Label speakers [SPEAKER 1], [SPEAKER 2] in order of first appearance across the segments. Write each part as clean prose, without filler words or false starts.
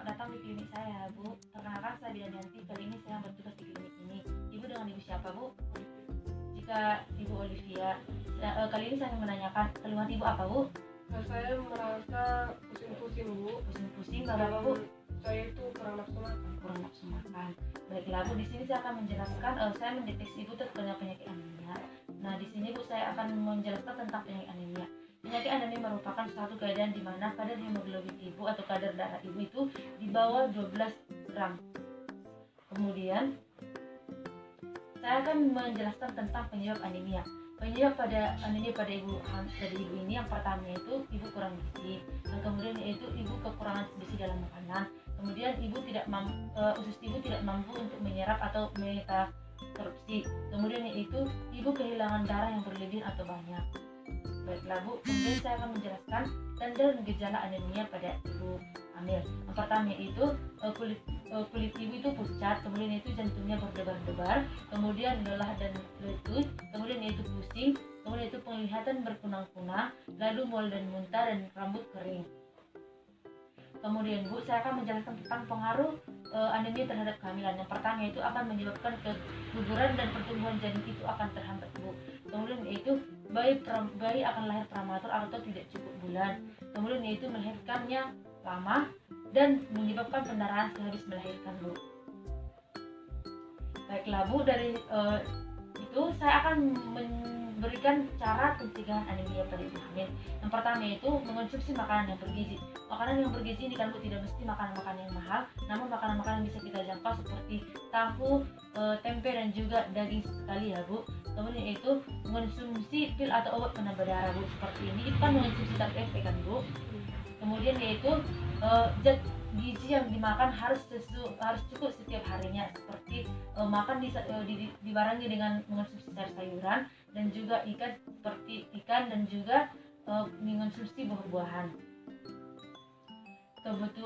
[SPEAKER 1] datang di klinik saya, Bu. Perkenalkan, saya Bidanyanti. Kali ini saya bertugas di klinik ini. Ibu dengan ibu siapa, Bu? Jika Ibu Olivia. Kali ini saya ingin menanyakan keluhan Ibu apa, Bu?
[SPEAKER 2] Saya merasa pusing-pusing, Bu.
[SPEAKER 1] Pusing-pusing, bapak, Bu?
[SPEAKER 2] Saya itu kurang nafsu makan.
[SPEAKER 1] Kurang nafsu makan. Baiklah, Bu. Di sini saya akan menjelaskan. Saya mendeteksi Ibu terkena penyakit anemia. Nah, di sini Bu saya akan menjelaskan tentang penyakit anemia. Penyakit anemia merupakan suatu keadaan di mana kadar hemoglobin ibu atau kadar darah ibu itu di bawah 12 gram. Kemudian saya akan menjelaskan tentang penyebab anemia. Penyebab pada anemia pada ibu ini yang pertama yaitu ibu kurang gizi, dan kemudian yaitu ibu kekurangan gizi dalam makanan. Kemudian ibu usus ibu tidak mampu untuk menyerap atau metaabsorpsi. Kemudian yaitu ibu kehilangan darah yang berlebihan atau banyak. Baiklah, Bu, kemudian saya akan menjelaskan tanda dan gejala anemia pada ibu hamil. Yang pertama yaitu kulit ibu itu pucat, kemudian itu jantungnya berdebar-debar, kemudian lelah dan letih, kemudian yaitu pusing, kemudian itu penglihatan berkunang-kunang, lalu mual dan muntah dan rambut kering. Kemudian Bu, saya akan menjelaskan tentang pengaruh anemia terhadap kehamilan. Yang pertama itu akan menyebabkan keguguran dan pertumbuhan janin itu akan terhambat, Bu. Kemudian yaitu bayi akan lahir prematur atau tidak cukup bulan. Kemudian yaitu melahirkannya lama dan menyebabkan pendarahan sehabis melahirkan, Bu. Baiklah, Bu, dari itu saya akan memberikan cara pencegahan anemia pada ibu hamil. Yang pertama yaitu mengonsumsi makanan yang bergizi. Makanan yang bergizi ini kan Bu tidak mesti makanan-makanan yang mahal, namun makanan-makanan yang bisa kita jangkau seperti tahu, tempe dan juga daging sekali ya, Bu. Kemudian yaitu mengonsumsi pil atau obat penambah darah, Bu, seperti ini. Itu kan mengonsumsi tanpa efek kan, Bu. Kemudian yaitu zat gizi yang dimakan harus cukup setiap harinya, seperti makan dibarengi dengan mengonsumsi sayur-sayuran dan juga ikan, seperti ikan dan juga mengonsumsi buah-buahan.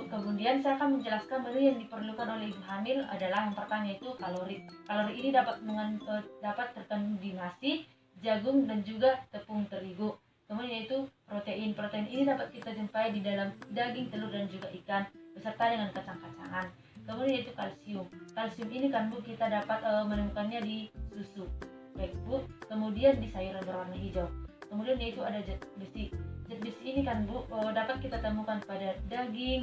[SPEAKER 1] Kemudian saya akan menjelaskan menu yang diperlukan oleh ibu hamil adalah yang pertama yaitu kalori. Kalori ini dapat terkandung di nasi, jagung dan juga tepung terigu. Kemudian yaitu protein. Protein ini dapat kita jumpai di dalam daging, telur dan juga ikan beserta dengan kacang-kacangan. Kemudian yaitu kalsium. Kalsium ini kan Bu kita dapat menemukannya di susu. Baik Bu. Kemudian di sayuran berwarna hijau. Kemudian yaitu ada zat besi. Zat besi ini kan Bu dapat kita temukan pada daging,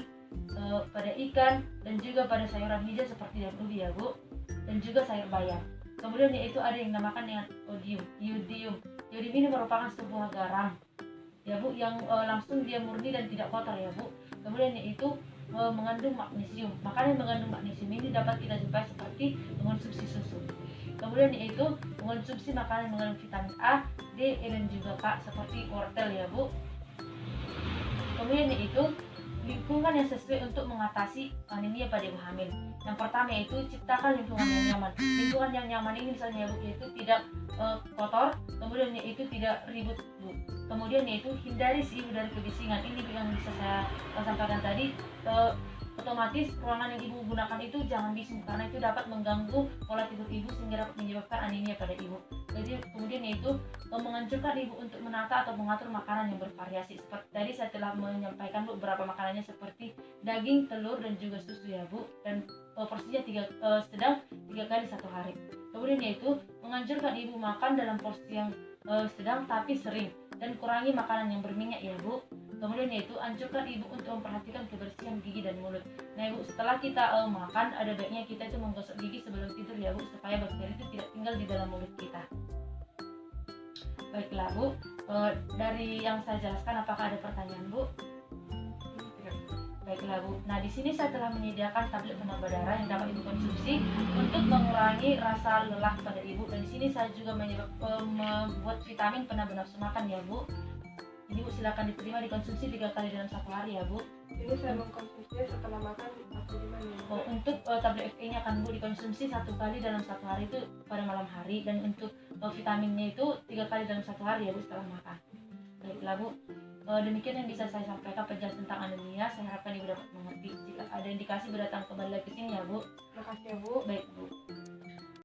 [SPEAKER 1] pada ikan dan juga pada sayuran hijau seperti daun ubi ya Bu, dan juga sayur bayam. Kemudian yaitu ada yang dinamakan dengan iodium. Iodium ini merupakan sebuah garam ya Bu yang langsung dia murni dan tidak kotor ya Bu. Kemudian yaitu mengandung magnesium. Makanan yang mengandung magnesium ini dapat kita jumpai seperti mengonsumsi susu. Kemudian yaitu mengonsumsi makanan yang mengandung vitamin A, D, E dan juga K seperti wortel ya Bu. Kemudian yaitu lingkungan yang sesuai untuk mengatasi anemia pada ibu hamil. Yang pertama yaitu ciptakan lingkungan yang nyaman. Lingkungan yang nyaman ini misalnya ya Bu yaitu tidak kotor, kemudian yaitu tidak ribut Bu. Kemudian yaitu hindari si ibu dari kebisingan. Ini yang bisa saya sampaikan tadi. Otomatis ruangan yang ibu gunakan itu jangan bising karena itu dapat mengganggu pola tidur ibu sehingga dapat menyebabkan anemia pada ibu. Jadi kemudian yaitu menganjurkan ibu untuk menata atau mengatur makanan yang bervariasi. Seperti tadi saya telah menyampaikan beberapa makanannya seperti daging, telur dan juga susu ya Bu, dan porsinya sedang 3 kali satu hari. Kemudian yaitu menganjurkan ibu makan dalam porsi yang sedang tapi sering dan kurangi makanan yang berminyak ya Bu. Kemudian yaitu anjurkan ibu untuk memperhatikan kebersihan gigi dan mulut. Nah Ibu, setelah kita makan ada baiknya kita itu menggosok gigi sebelum tidur ya Bu, supaya bakteri itu tidak tinggal di dalam mulut kita. Baiklah Bu, dari yang saya jelaskan apakah ada pertanyaan Bu? Baiklah Bu. Nah di sini saya telah menyediakan tablet penambah darah yang dapat ibu konsumsi untuk mengurangi rasa lelah pada ibu. Dan di sini saya juga membuat vitamin penambah nafsu makan ya Bu. Ini Bu silakan diterima dikonsumsi 3 kali dalam 1 hari ya Bu.
[SPEAKER 2] Ini saya mengkonsumsinya setelah makan atau gimana ya?
[SPEAKER 1] Untuk tablet FE-nya kan Bu dikonsumsi 1 kali dalam 1 hari itu pada malam hari, dan untuk vitaminnya itu 3 kali dalam 1 hari ya Bu setelah makan. Baiklah Bu, demikian yang bisa saya sampaikan penjelasan tentang anemia. Saya harapkan Ibu dapat mengerti. Jika ada indikasi berdatang kembali lagi ke sini ya Bu.
[SPEAKER 2] Terima kasih ya Bu.
[SPEAKER 1] Baik Bu.